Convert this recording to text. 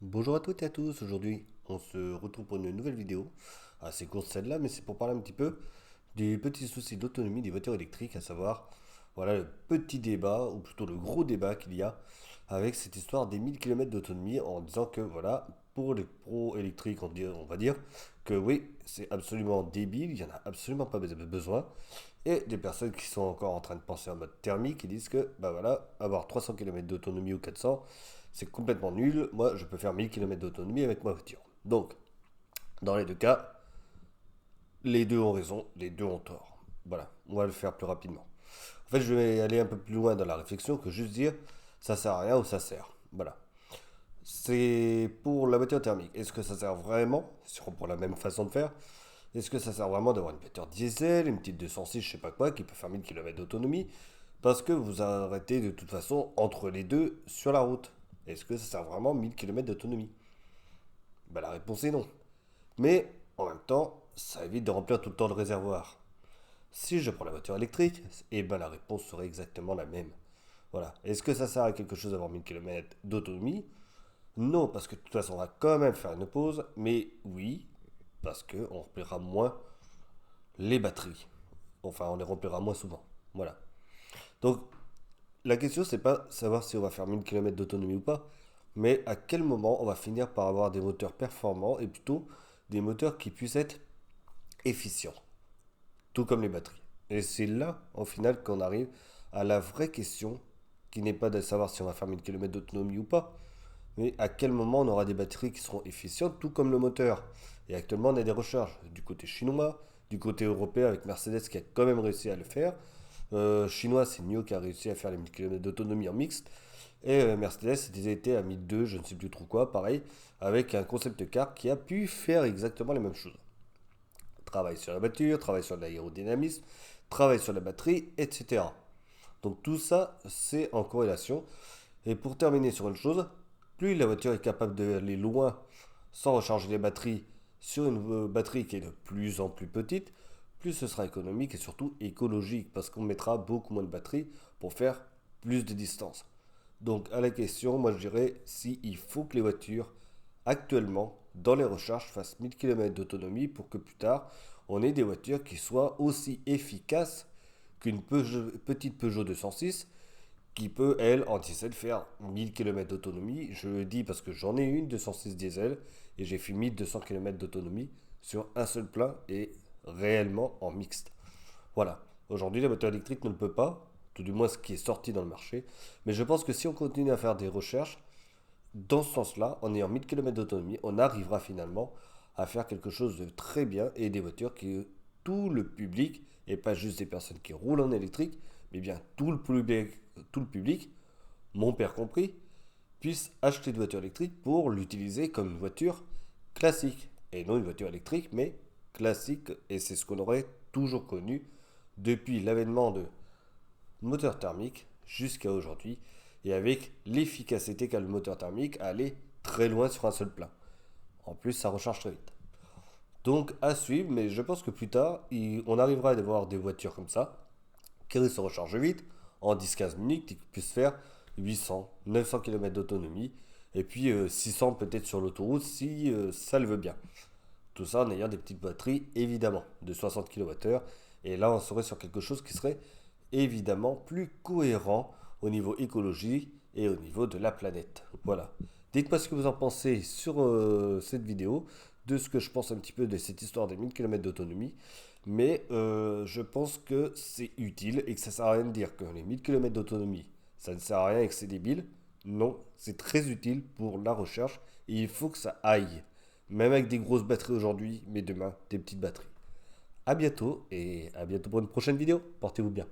Bonjour à toutes et à tous, aujourd'hui on se retrouve pour une nouvelle vidéo, assez courte celle-là, mais c'est pour parler un petit peu des petits soucis d'autonomie des voitures électriques, à savoir, voilà le petit débat, ou plutôt le gros débat qu'il y a avec cette histoire des 1000 km d'autonomie en disant que voilà, pour les pros électriques on va dire que oui, c'est absolument débile, il n'y en a absolument pas besoin, et des personnes qui sont encore en train de penser en mode thermique, qui disent que, bah voilà, avoir 300 km d'autonomie ou 400, c'est complètement nul. Moi, je peux faire 1000 km d'autonomie avec ma voiture. Donc, dans les deux cas, les deux ont raison, les deux ont tort. Voilà, on va le faire plus rapidement. En fait, je vais aller un peu plus loin dans la réflexion que juste dire ça sert à rien ou ça sert. Voilà. C'est pour la voiture thermique. Est-ce que ça sert vraiment, si on prend la même façon de faire, est-ce que ça sert vraiment d'avoir une voiture diesel, une petite 206, je sais pas quoi, qui peut faire 1000 km d'autonomie, parce que vous arrêtez de toute façon entre les deux sur la route? Est-ce que ça sert vraiment 1000 km d'autonomie? Bah, la réponse est non. Mais en même temps, ça évite de remplir tout le temps le réservoir. Si je prends la voiture électrique, eh ben la réponse serait exactement la même. Voilà. Est-ce que ça sert à quelque chose d'avoir 1000 km d'autonomie? Non, parce que de toute façon, on va quand même faire une pause. Mais oui, parce qu'on remplira moins les batteries. Enfin, on les remplira moins souvent. Voilà. Donc, la question, c'est pas savoir si on va faire 1000 km d'autonomie ou pas, mais à quel moment on va finir par avoir des moteurs performants et plutôt des moteurs qui puissent être efficients, tout comme les batteries. Et c'est là, au final, qu'on arrive à la vraie question, qui n'est pas de savoir si on va faire 1000 km d'autonomie ou pas, mais à quel moment on aura des batteries qui seront efficientes, tout comme le moteur. Et actuellement, on a des recharges du côté chinois, du côté européen avec Mercedes qui a quand même réussi à le faire. Chinois, c'est NIO qui a réussi à faire les 1000 km d'autonomie en mixte. Et Mercedes, ils étaient à 1002, je ne sais plus trop quoi, pareil, avec un concept car qui a pu faire exactement les mêmes choses. Travail sur la voiture, travail sur l'aérodynamisme, travail sur la batterie, etc. Donc tout ça, c'est en corrélation. Et pour terminer sur une chose, plus la voiture est capable d'aller loin sans recharger les batteries sur une batterie qui est de plus en plus petite, plus ce sera économique et surtout écologique parce qu'on mettra beaucoup moins de batteries pour faire plus de distance. Donc à la question, moi je dirais si il faut que les voitures actuellement dans les recharges fassent 1000 km d'autonomie pour que plus tard on ait des voitures qui soient aussi efficaces qu'une petite Peugeot 206 qui peut, elle, en diesel, faire 1000 km d'autonomie. Je le dis parce que j'en ai une 206 diesel et j'ai fait 1200 km d'autonomie sur un seul plein et réellement en mixte. Voilà. Aujourd'hui, la voiture électrique ne le peut pas, tout du moins ce qui est sorti dans le marché. Mais je pense que si on continue à faire des recherches, dans ce sens-là, en ayant 1000 km d'autonomie, on arrivera finalement à faire quelque chose de très bien et des voitures qui tout le public, et pas juste des personnes qui roulent en électrique, mais bien tout le public, mon père compris, puisse acheter une voiture électrique pour l'utiliser comme une voiture classique. Et non une voiture électrique, mais classique. Et c'est ce qu'on aurait toujours connu depuis l'avènement de moteur thermique jusqu'à aujourd'hui, et avec l'efficacité qu'a le moteur thermique à aller très loin sur un seul plein. En plus, ça recharge très vite. Donc à suivre, mais je pense que plus tard, on arrivera à avoir des voitures comme ça, qui se rechargent vite, en 10-15 minutes, qui puissent faire 800, 900 km d'autonomie, et puis 600 peut-être sur l'autoroute si ça le veut bien. Tout ça en ayant des petites batteries, évidemment, de 60 kWh. Et là, on serait sur quelque chose qui serait évidemment plus cohérent au niveau écologie et au niveau de la planète. Voilà. Dites-moi ce que vous en pensez sur cette vidéo, de ce que je pense un petit peu de cette histoire des 1000 km d'autonomie. Mais je pense que c'est utile et que ça sert à rien de dire que les 1000 km d'autonomie, ça ne sert à rien et que c'est débile. Non, c'est très utile pour la recherche et il faut que ça aille. Même avec des grosses batteries aujourd'hui, mais demain, des petites batteries. A bientôt et à bientôt pour une prochaine vidéo. Portez-vous bien.